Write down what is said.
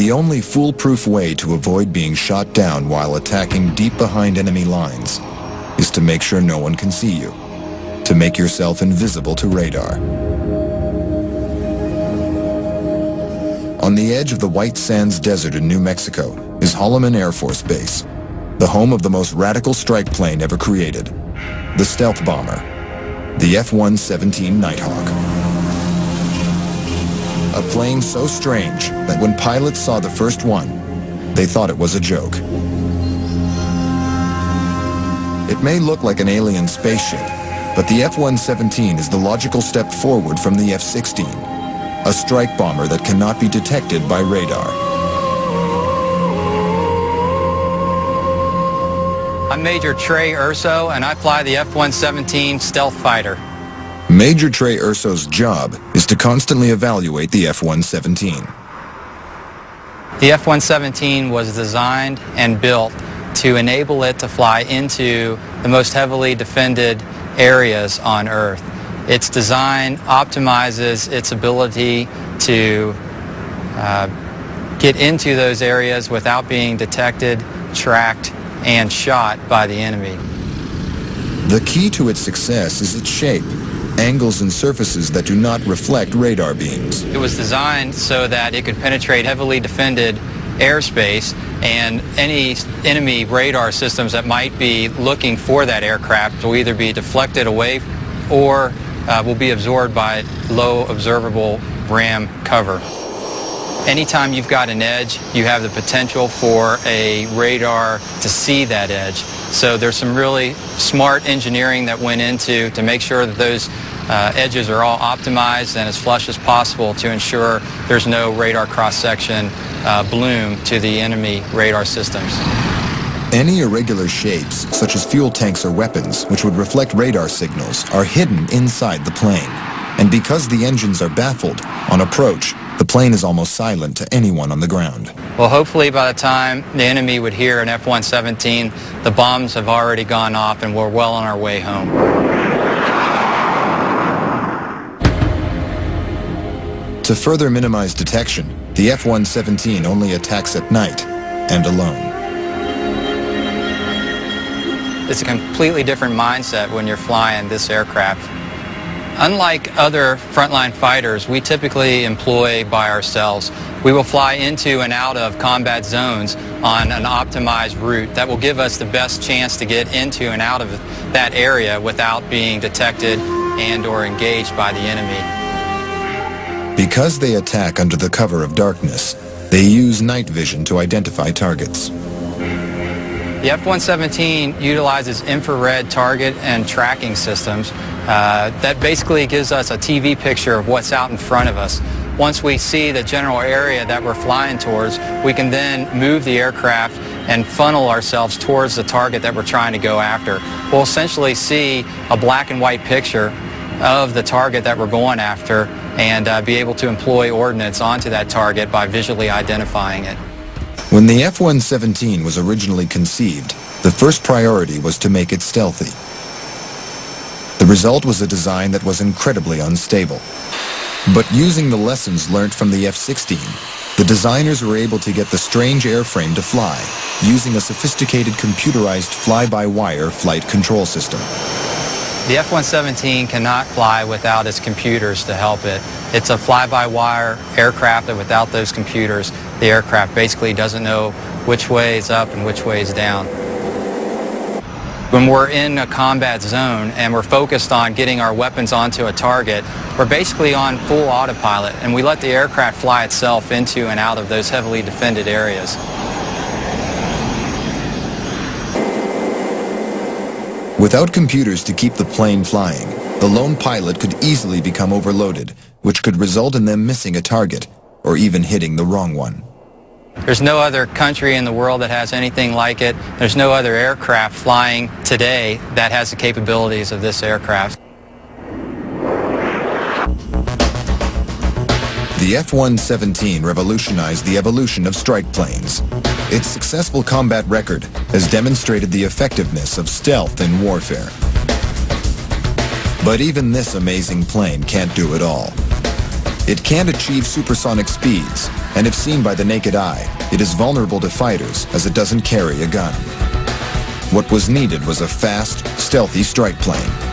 The only foolproof way to avoid being shot down while attacking deep behind enemy lines is to make sure no one can see you, to make yourself invisible to radar. On the edge of the White Sands Desert in New Mexico is Holloman Air Force Base, the home of the most radical strike plane ever created, the stealth bomber, the F-117 Nighthawk. A plane so strange that when pilots saw the first one, they thought it was a joke. It may look like an alien spaceship, but the F-117 is the logical step forward from the F-16, a strike bomber that cannot be detected by radar. I'm Major Trey Urso, and I fly the F-117 stealth fighter. Major Trey Urso's job is to constantly evaluate the F-117. The F-117 was designed and built to enable it to fly into the most heavily defended areas on Earth. Its design optimizes its ability to get into those areas without being detected, tracked, and shot by the enemy. The key to its success is its shape, angles and surfaces that do not reflect radar beams. It was designed so that it could penetrate heavily defended airspace, and any enemy radar systems that might be looking for that aircraft will either be deflected away or will be absorbed by low observable RAM cover. Anytime you've got an edge, you have the potential for a radar to see that edge. So there's some really smart engineering that went into to make sure that those edges are all optimized and as flush as possible to ensure there's no radar cross-section bloom to the enemy radar systems. Any irregular shapes, such as fuel tanks or weapons, which would reflect radar signals, are hidden inside the plane. And because the engines are baffled, on approach, the plane is almost silent to anyone on the ground. Well, hopefully by the time the enemy would hear an F-117, the bombs have already gone off and we're well on our way home. To further minimize detection, the F-117 only attacks at night and alone. It's a completely different mindset when you're flying this aircraft. Unlike other frontline fighters, we typically employ by ourselves. We will fly into and out of combat zones on an optimized route that will give us the best chance to get into and out of that area without being detected and or engaged by the enemy. Because they attack under the cover of darkness, they use night vision to identify targets. The F-117 utilizes infrared target and tracking systems that basically gives us a TV picture of what's out in front of us. Once we see the general area that we're flying towards, we can then move the aircraft and funnel ourselves towards the target that we're trying to go after. We'll essentially see a black and white picture of the target that we're going after and be able to employ ordnance onto that target by visually identifying it. When the F-117 was originally conceived, the first priority was to make it stealthy. The result was a design that was incredibly unstable. But using the lessons learned from the F-16, the designers were able to get the strange airframe to fly, using a sophisticated computerized fly-by-wire flight control system. The F-117 cannot fly without its computers to help it. It's a fly-by-wire aircraft, and without those computers, the aircraft basically doesn't know which way is up and which way is down. When we're in a combat zone and we're focused on getting our weapons onto a target, we're basically on full autopilot, and we let the aircraft fly itself into and out of those heavily defended areas. Without computers to keep the plane flying, the lone pilot could easily become overloaded, which could result in them missing a target, or even hitting the wrong one. There's no other country in the world that has anything like it. There's no other aircraft flying today that has the capabilities of this aircraft. The F-117 revolutionized the evolution of strike planes. Its successful combat record has demonstrated the effectiveness of stealth in warfare. But even this amazing plane can't do it all. It can't achieve supersonic speeds, and if seen by the naked eye, it is vulnerable to fighters as it doesn't carry a gun. What was needed was a fast, stealthy strike plane.